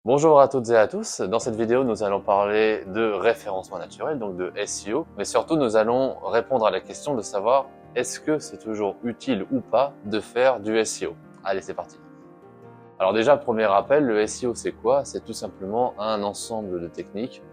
Bonjour à toutes et à tous, dans cette vidéo nous allons parler de référencement naturel, donc de SEO, mais surtout nous allons répondre à la question de savoir est-ce que c'est toujours utile ou pas de faire du SEO. Allez, c'est parti. Alors déjà, premier rappel, le SEO c'est quoi? C'est tout simplement un ensemble de techniques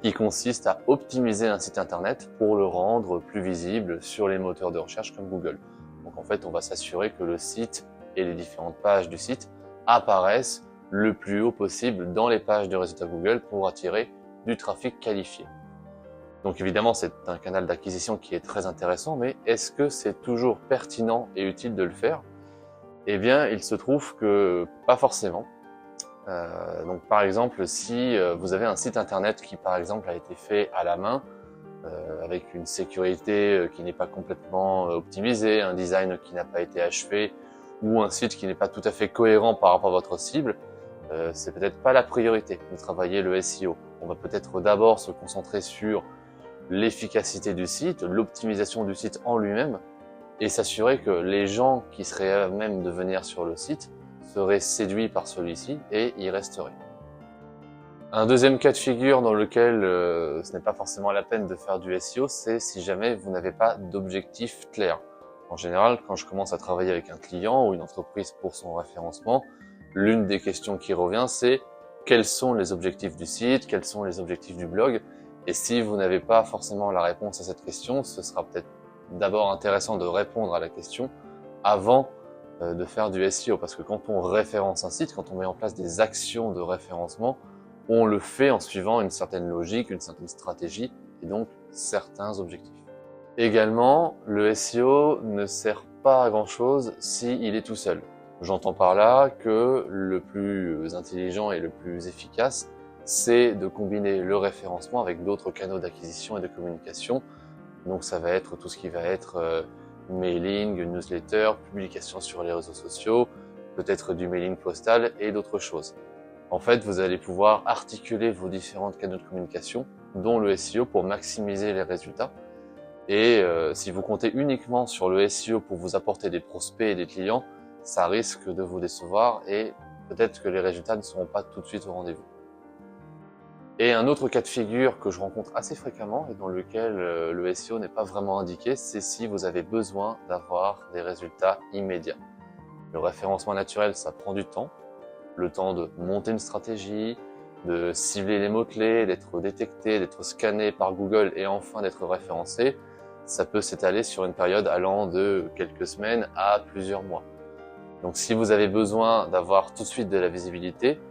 qui consiste à optimiser un site internet pour le rendre plus visible sur les moteurs de recherche comme Google. Donc en fait, on va s'assurer que le site et les différentes pages du site apparaissent le plus haut possible dans les pages de résultats Google pour attirer du trafic qualifié. Donc évidemment, c'est un canal d'acquisition qui est très intéressant, mais est-ce que c'est toujours pertinent et utile de le faire? Eh bien, il se trouve que pas forcément. Donc par exemple, si vous avez un site internet qui par exemple a été fait à la main, avec une sécurité qui n'est pas complètement optimisée, un design qui n'a pas été achevé, ou un site qui n'est pas tout à fait cohérent par rapport à votre cible, c'est peut-être pas la priorité de travailler le SEO. On va peut-être d'abord se concentrer sur l'efficacité du site, l'optimisation du site en lui-même, et s'assurer que les gens qui seraient à même de venir sur le site seraient séduits par celui-ci et y resteraient. Un deuxième cas de figure dans lequel ce n'est pas forcément la peine de faire du SEO, c'est si jamais vous n'avez pas d'objectif clair. En général, quand je commence à travailler avec un client ou une entreprise pour son référencement, l'une des questions qui revient, c'est quels sont les objectifs du site, quels sont les objectifs du blog. Et si vous n'avez pas forcément la réponse à cette question, ce sera peut-être d'abord intéressant de répondre à la question avant de faire du SEO. Parce que quand on référence un site, quand on met en place des actions de référencement, on le fait en suivant une certaine logique, une certaine stratégie et donc certains objectifs. Également, le SEO ne sert pas à grand chose s'il est tout seul. J'entends par là que le plus intelligent et le plus efficace, c'est de combiner le référencement avec d'autres canaux d'acquisition et de communication. Donc ça va être tout ce qui va être mailing, newsletter, publication sur les réseaux sociaux, peut-être du mailing postal et d'autres choses. En fait, vous allez pouvoir articuler vos différents canaux de communication, dont le SEO, pour maximiser les résultats. Et si vous comptez uniquement sur le SEO pour vous apporter des prospects et des clients, ça risque de vous décevoir et peut-être que les résultats ne seront pas tout de suite au rendez-vous. Et un autre cas de figure que je rencontre assez fréquemment et dans lequel le SEO n'est pas vraiment indiqué, c'est si vous avez besoin d'avoir des résultats immédiats. Le référencement naturel, ça prend du temps. Le temps de monter une stratégie, de cibler les mots-clés, d'être détecté, d'être scanné par Google et enfin d'être référencé. Ça peut s'étaler sur une période allant de quelques semaines à plusieurs mois. Donc si vous avez besoin d'avoir tout de suite de la visibilité,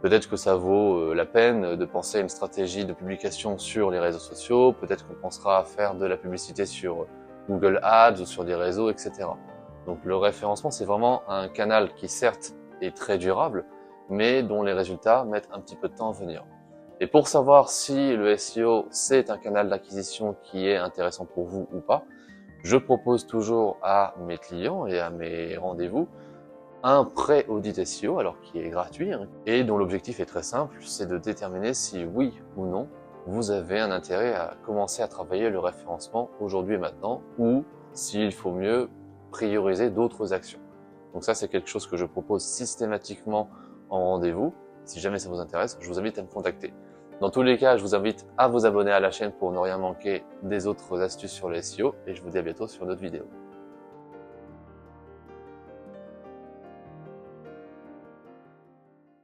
peut-être que ça vaut la peine de penser à une stratégie de publication sur les réseaux sociaux, peut-être qu'on pensera à faire de la publicité sur Google Ads ou sur des réseaux, etc. Donc le référencement, c'est vraiment un canal qui certes est très durable, mais dont les résultats mettent un petit peu de temps à venir. Et pour savoir si le SEO c'est un canal d'acquisition qui est intéressant pour vous ou pas, je propose toujours à mes clients et à mes rendez-vous un pré-audit SEO, alors qui est gratuit, et dont l'objectif est très simple, c'est de déterminer si oui ou non vous avez un intérêt à commencer à travailler le référencement aujourd'hui et maintenant, ou s'il faut mieux prioriser d'autres actions. Donc ça, c'est quelque chose que je propose systématiquement en rendez-vous. Si jamais ça vous intéresse, je vous invite à me contacter. Dans tous les cas, je vous invite à vous abonner à la chaîne pour ne rien manquer des autres astuces sur le SEO, et je vous dis à bientôt sur une autre vidéo.